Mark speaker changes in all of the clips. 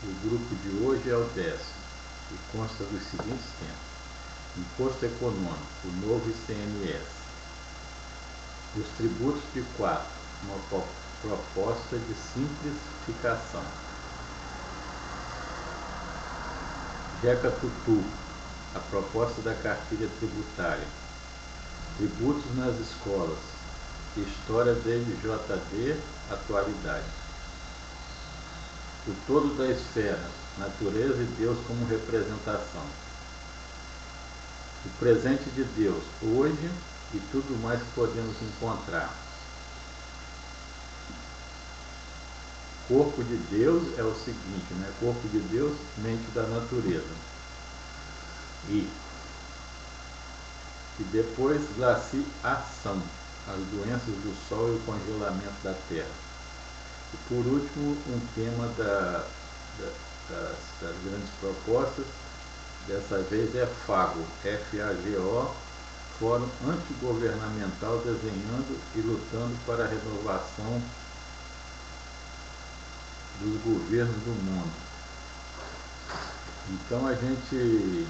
Speaker 1: O grupo de hoje é o 10º e consta dos seguintes temas: Imposto Econômico, o novo ICMS. Os tributos de 4, uma proposta de simplificação. Jeca Tutu, a proposta da cartilha tributária. Tributos nas escolas. História da MJD, atualidade. O todo da esfera, natureza e Deus como representação. O presente de Deus, hoje e tudo mais que podemos encontrar. Corpo de Deus é o seguinte, né? Corpo de Deus, mente da natureza. E depois glaciação, as doenças do sol e o congelamento da terra. E por último, um tema das grandes propostas, dessa vez é FAGO, F-A-G-O, Fórum Antigovernamental Desenhando e Lutando para a Renovação dos Governos do Mundo. Então a gente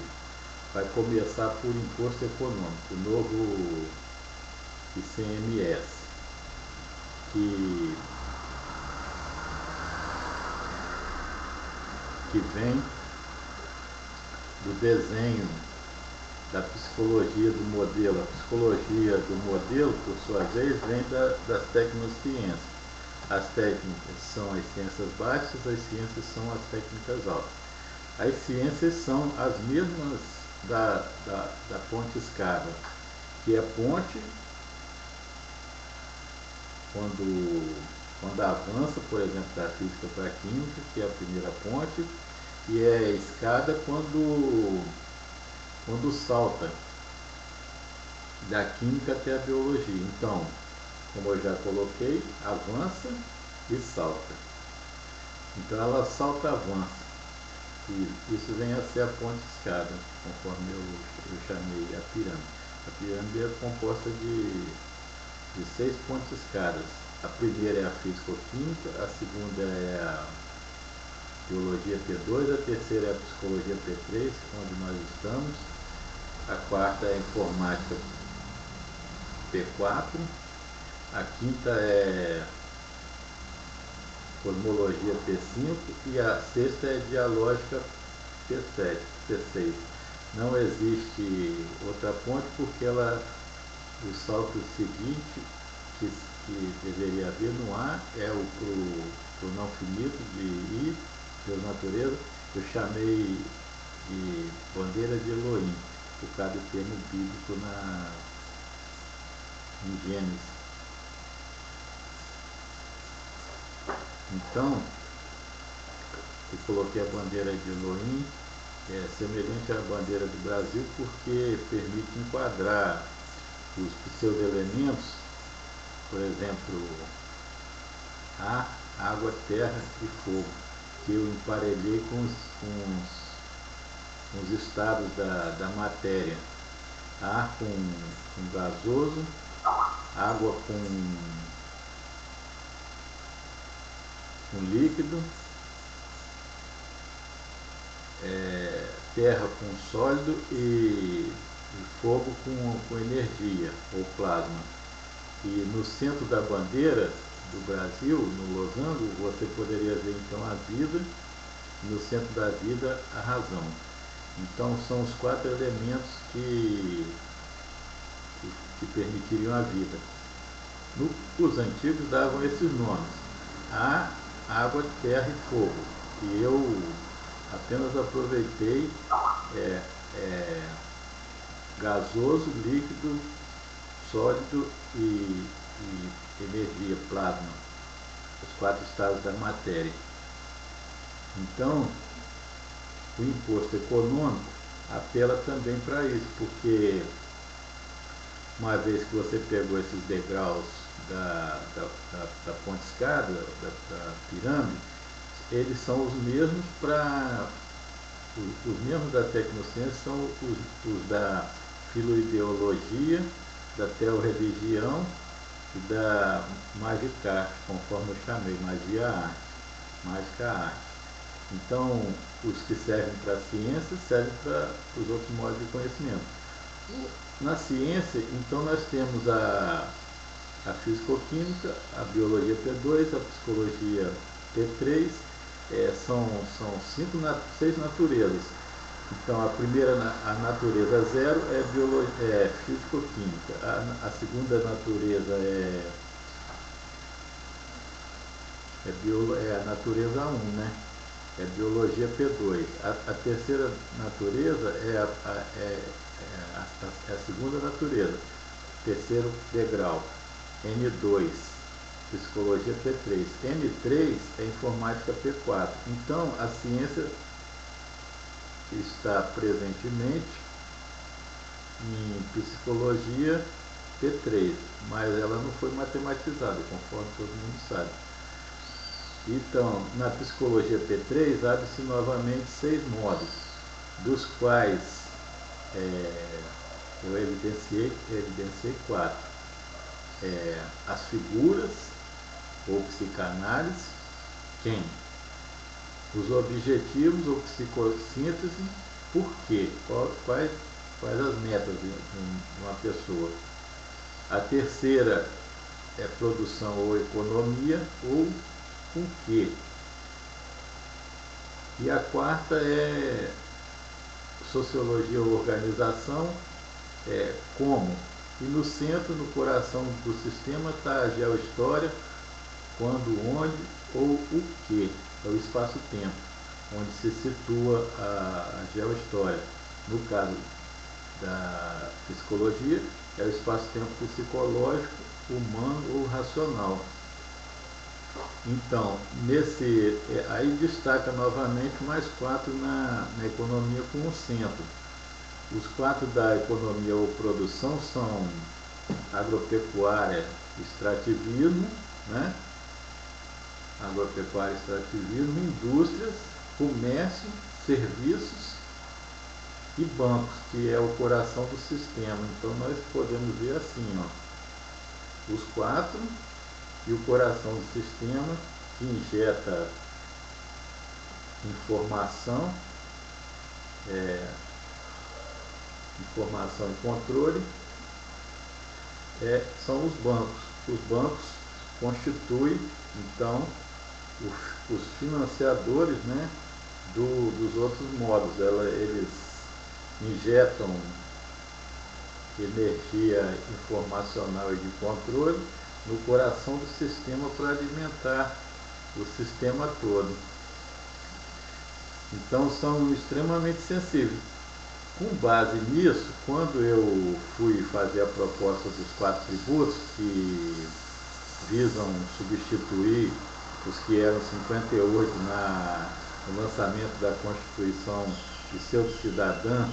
Speaker 1: vai começar por imposto econômico, o novo ICMS, que vem do desenho da psicologia do modelo. A psicologia do modelo, por sua vez, vem das tecnociências. As técnicas são as ciências básicas, as ciências são as técnicas altas. As ciências são as mesmas da ponte escada, que é ponte quando avança, por exemplo, da física para a química, que é a primeira ponte, e é escada quando salta da química até a biologia. Então, como eu já coloquei, avança e salta. Então ela salta, avança. E isso vem a ser a ponte escada, conforme eu chamei a pirâmide. A pirâmide é composta de 6 pontes escadas. A primeira é a físico-química, a segunda é a biologia P2, a terceira é a psicologia P3, onde nós estamos, a quarta é a informática P4, a quinta é cosmologia P5 e a sexta é dialógica P7, P6. Não existe outra ponte porque o salto seguinte que deveria haver no A é o pro não finito de I, Deus natureza, eu chamei de bandeira de Elohim, por causa do termo bíblico em Gênesis. Então, eu coloquei a bandeira de Elohim, semelhante à bandeira do Brasil, porque permite enquadrar os seus elementos, por exemplo, ar, água, terra e fogo, que eu emparelhei com os estados da matéria. Ar com gasoso, água com líquido, terra com sólido e fogo com energia ou plasma. E no centro da bandeira do Brasil, no losango, você poderia ver então a vida, e no centro da vida a razão. Então são os 4 elementos que permitiriam a vida. Os antigos davam esses nomes: ar, água, terra e fogo. E eu apenas aproveitei gasoso, líquido, sólido e energia, plasma, os 4 estados da matéria. Então, o imposto econômico apela também para isso, porque uma vez que você pegou esses degraus da ponte escada, da pirâmide, eles são os mesmos os mesmos da tecnociência são os da filoideologia, da teorreligião e da mágica, conforme eu chamei, magia arte, mágica arte. Então, os que servem para a ciência servem para os outros modos de conhecimento. Na ciência, então, nós temos a físico-química, a biologia P2, a psicologia P3, são seis naturezas. Então, a primeira, a natureza zero, é físico-química. A segunda natureza é a natureza 1, né? É biologia P2. A terceira natureza é a segunda natureza, terceiro degrau, N2, psicologia P3. N3 é informática P4. Então, a ciência está presentemente em psicologia P3, mas ela não foi matematizada, conforme todo mundo sabe. Então, na psicologia P3, abre-se novamente 6 modos, dos quais eu evidenciei 4. As figuras, ou psicanálise, quem? Os objetivos, ou psicossíntese, por quê? Quais as metas de uma pessoa? A terceira é produção ou economia, ou com quê? E a quarta é sociologia ou organização, como? E no centro, no coração do sistema, está a geohistória, quando, onde ou o que, é o espaço-tempo, onde se situa a geohistória. No caso da psicologia, é o espaço-tempo psicológico, humano ou racional. Então, aí destaca novamente mais 4 na economia como centro. Os 4 da economia ou produção são agropecuária, extrativismo, né? Agropecuária, extrativismo, indústrias, comércio, serviços e bancos, que é o coração do sistema. Então nós podemos ver assim, os 4 e o coração do sistema, que injeta informação e controle, são os bancos. Os bancos constituem, então, os financiadores, né, dos outros modos. Eles injetam energia informacional e de controle no coração do sistema para alimentar o sistema todo. Então são extremamente sensíveis. Com base nisso, quando eu fui fazer a proposta dos 4 tributos, que visam substituir os que eram 58 no lançamento da Constituição Pseudo-Cidadã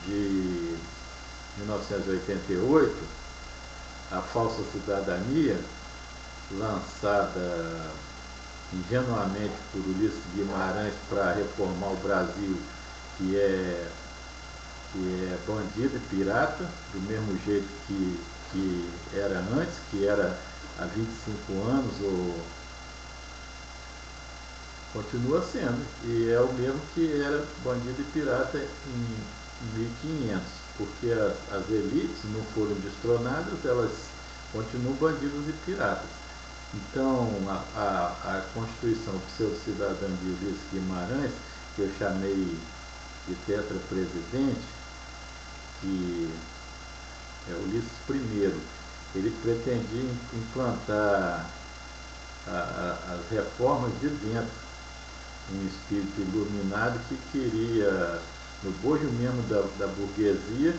Speaker 1: de 1988, a falsa cidadania, lançada ingenuamente por Ulisses Guimarães para reformar o Brasil, que é bandido e pirata, do mesmo jeito que era antes, que era há 25 anos, ou continua sendo, e é o mesmo que era bandido e pirata em 1500, porque as elites não foram destronadas, elas continuam bandidos e piratas. Então, a Constituição Pseudo-Cidadã de Ulisses Guimarães, que eu chamei de tetra-presidente, que é Ulisses I, ele pretendia implantar as reformas de dentro, um espírito iluminado que queria, no bojo mesmo da burguesia,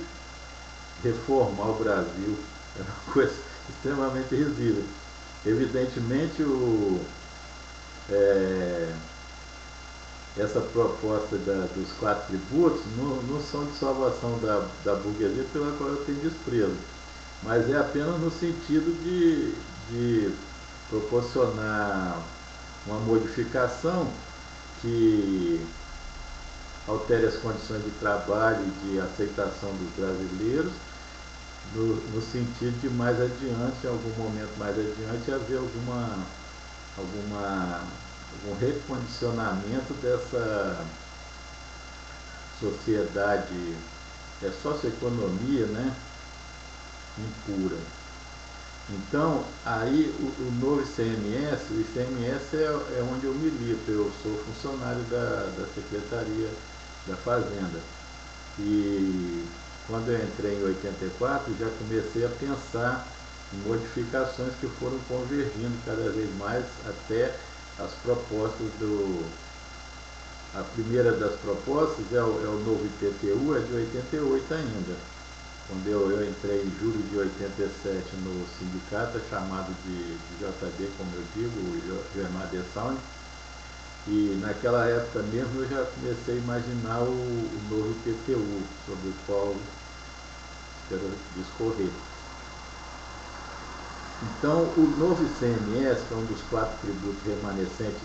Speaker 1: reformar o Brasil. Era uma coisa extremamente risível. Evidentemente, essa proposta dos 4 tributos não são de salvação da burguesia, pela qual eu tenho desprezo, mas é apenas no sentido de proporcionar uma modificação que altere as condições de trabalho e de aceitação dos brasileiros, no sentido de mais adiante, em algum momento mais adiante, haver alguma um recondicionamento dessa sociedade, socioeconomia, né, impura. Então, aí o novo ICMS, o ICMS é onde eu milito, eu sou funcionário da Secretaria da Fazenda. E quando eu entrei em 84, já comecei a pensar em modificações que foram convergindo cada vez mais até as propostas do... A primeira das propostas é o novo IPTU, é de 88 ainda. Quando eu entrei em julho de 87 no sindicato, é chamado de JB, como eu digo, o Germán de Saúde, e naquela época mesmo eu já comecei a imaginar o novo IPTU, sobre o qual quero discorrer. Então, o novo ICMS, que é um dos 4 tributos remanescentes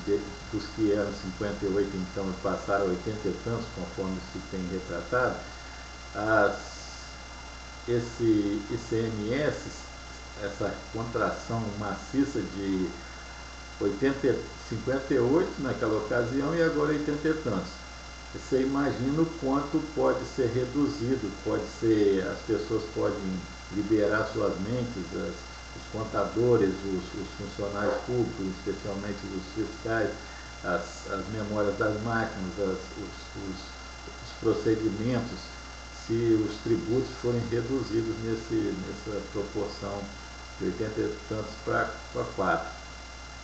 Speaker 1: dos que eram 58, então passaram a 80 e tantos, conforme se tem retratado, esse ICMS, essa contração maciça de 58 naquela ocasião e agora 80 e tantos. Você imagina o quanto pode ser reduzido, as pessoas podem liberar suas mentes, os contadores, os funcionários públicos, especialmente os fiscais, as memórias das máquinas, os procedimentos, se os tributos forem reduzidos nessa proporção de 80 e tantos para 4.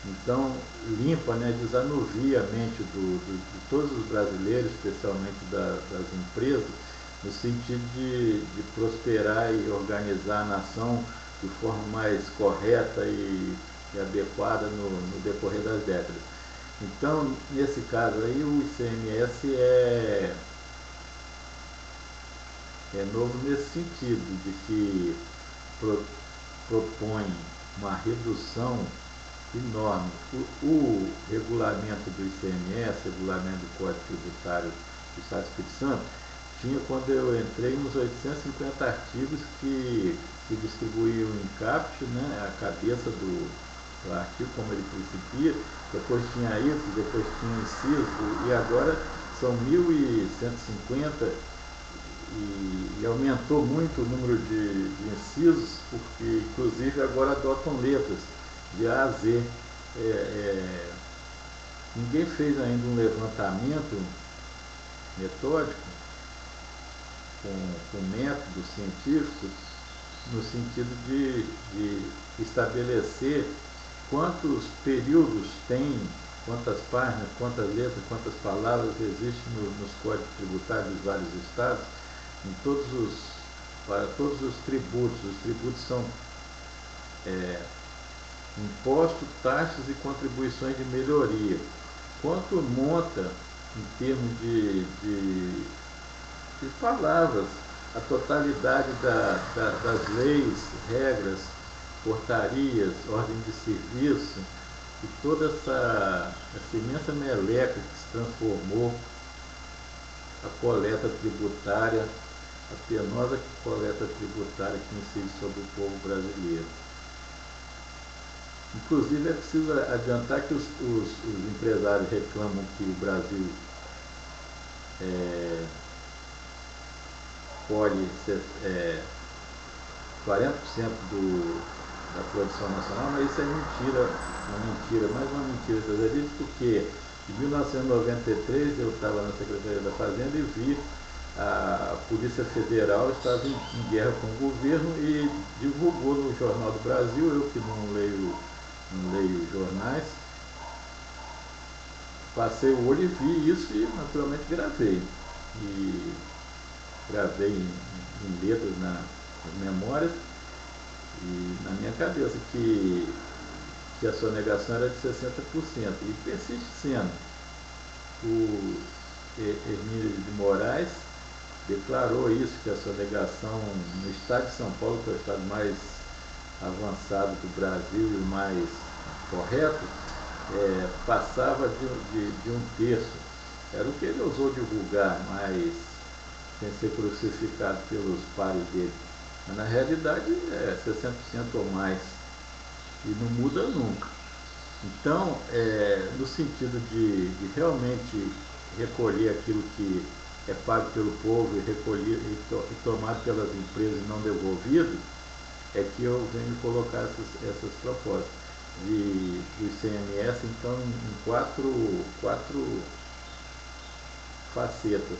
Speaker 1: Então, limpa, né, desanuvia a mente de todos os brasileiros, especialmente das empresas, no sentido de prosperar e organizar a nação de forma mais correta e adequada no decorrer das décadas. Então, nesse caso aí, o ICMS é novo nesse sentido, de que propõe uma redução enorme. O regulamento do ICMS, regulamento do Código Tributário do Estado do Espírito Santo, tinha, quando eu entrei, uns 850 artigos que se distribuíam em caput, né, a cabeça do artigo, como ele principia, depois tinha isso, depois tinha inciso, e agora são 1.150, e aumentou muito o número de incisos, porque inclusive agora adotam letras de A a Z. Ninguém fez ainda um levantamento metódico, com métodos científicos, no sentido de estabelecer quantos períodos tem, quantas páginas, quantas letras, quantas palavras existem nos códigos tributários dos vários estados, para todos os tributos. Os tributos são impostos, taxas e contribuições de melhoria. Quanto monta, em termos de palavras, a totalidade das leis, regras, portarias, ordem de serviço, e toda essa imensa meleca que se transformou a coleta tributária, a penosa coleta tributária que incide sobre o povo brasileiro. Inclusive, é preciso adiantar que os empresários reclamam que o Brasil colhe 40% da produção nacional, mas isso é mentira, mais uma mentira, porque em 1993 eu estava na Secretaria da Fazenda e vi a Polícia Federal estava em guerra com o governo e divulgou no Jornal do Brasil. Eu que não leio jornais, passei o olho e vi isso e naturalmente gravei. E gravei em letras nas memórias e na minha cabeça que a sonegação era de 60%, e persiste sendo. O Hermínio de Moraes declarou isso, que a sonegação no estado de São Paulo, que é o estado mais avançado do Brasil e o mais correto, passava de 1/3. Era o que ele ousou divulgar, mas sem ser crucificado pelos pares dele. Mas na realidade é 60% ou mais, e não muda nunca. Então, no sentido de realmente recolher aquilo que é pago pelo povo e tomado pelas empresas e não devolvido, é que eu venho colocar essas propostas do ICMS, então, em quatro facetas,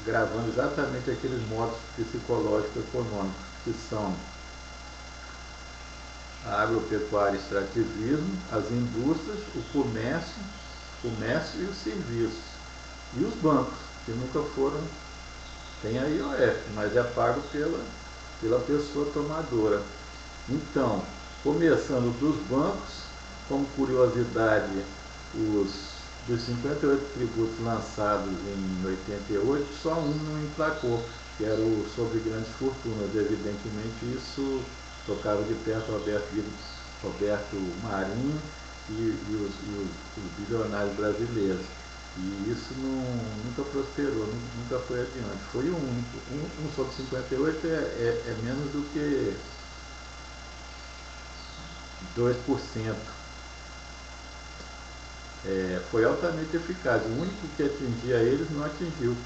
Speaker 1: gravando exatamente aqueles modos psicológicos econômicos, que são a agropecuária e extrativismo, as indústrias, o comércio e os serviços. E os bancos, que nunca foram, tem a IOF, mas é pago pela pessoa tomadora. Então, começando dos bancos, como curiosidade, dos 58 tributos lançados em 88, só um não emplacou, que era o sobre grandes fortunas. Evidentemente, isso tocava de perto Roberto Marinho os bilionários brasileiros. E isso nunca prosperou, nunca foi adiante. Foi o único. Um sobre 58 é menos do que 2%. Foi altamente eficaz. O único que atingia eles não atingiu.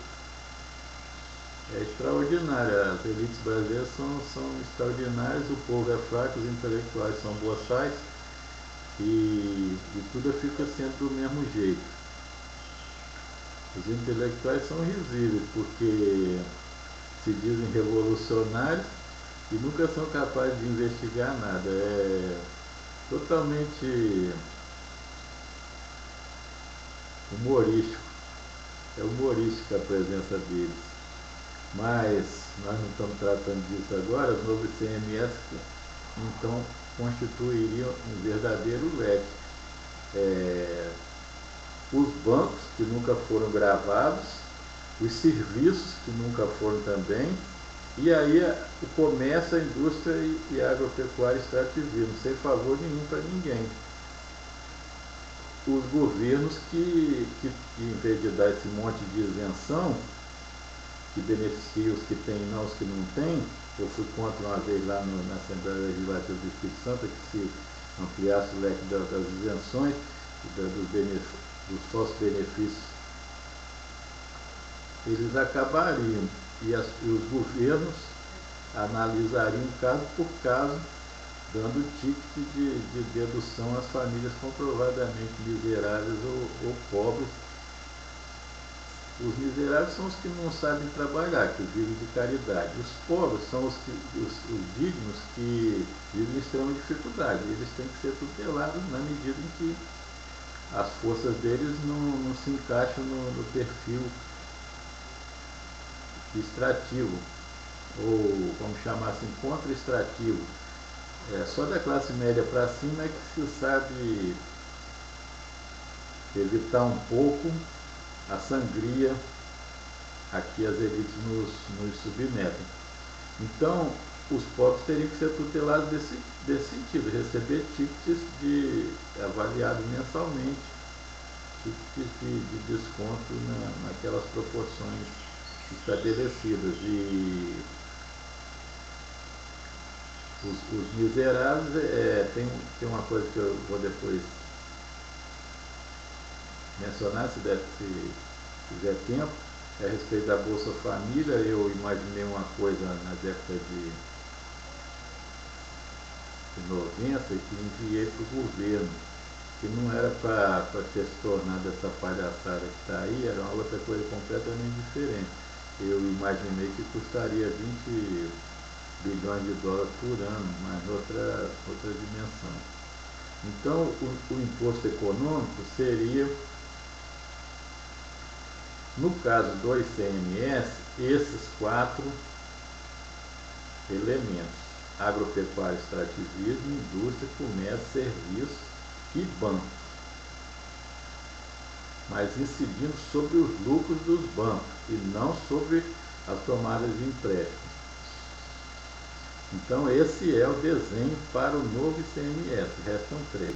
Speaker 1: É extraordinário. As elites brasileiras são extraordinárias, o povo é fraco, os intelectuais são boçais e tudo fica sendo do mesmo jeito. Os intelectuais são risíveis porque se dizem revolucionários e nunca são capazes de investigar nada. É totalmente humorístico. É humorística a presença deles. Mas nós não estamos tratando disso agora. O novo ICMS, então, constituiria um verdadeiro leque. Os bancos, que nunca foram gravados, os serviços, que nunca foram também, e aí o comércio, a indústria e a agropecuária extrativismo, sem favor nenhum para ninguém. Os governos que, em vez de dar esse monte de isenção, que beneficia os que têm e não os que não têm, eu fui contra uma vez lá na Assembleia Legislativa do Espírito Santo que se ampliasse o leque das isenções, dos falsos benefícios, eles acabariam e os governos analisariam caso por caso, dando ticket de dedução às famílias comprovadamente miseráveis ou pobres. Os miseráveis são os que não sabem trabalhar, que vivem de caridade. Os pobres são os dignos que vivem em extrema dificuldade. Eles têm que ser tutelados na medida em que as forças deles não se encaixam no perfil extrativo, ou vamos chamar assim, contra-extrativo. Só da classe média para cima é que se sabe evitar um pouco a sangria a que as elites nos submetem. Então, os pobres teriam que ser tutelados desse sentido, receber tickets avaliados mensalmente, tickets de desconto naquelas proporções estabelecidas. E os miseráveis, tem uma coisa que eu vou depois mencionar, se tiver tempo, a respeito da Bolsa Família. Eu imaginei uma coisa na década de 90 que enviei para o governo, que não era para ter se tornado essa palhaçada que está aí, era uma outra coisa completamente diferente. Eu imaginei que custaria 20 bilhões de dólares por ano, mas outra dimensão. Então, o imposto econômico seria, no caso do ICMS, esses 4 elementos: agropecuária, extrativismo, indústria, comércio, serviços e bancos, mas incidindo sobre os lucros dos bancos e não sobre as tomadas de empréstimo. Então esse é o desenho para o novo ICMS, restam 3.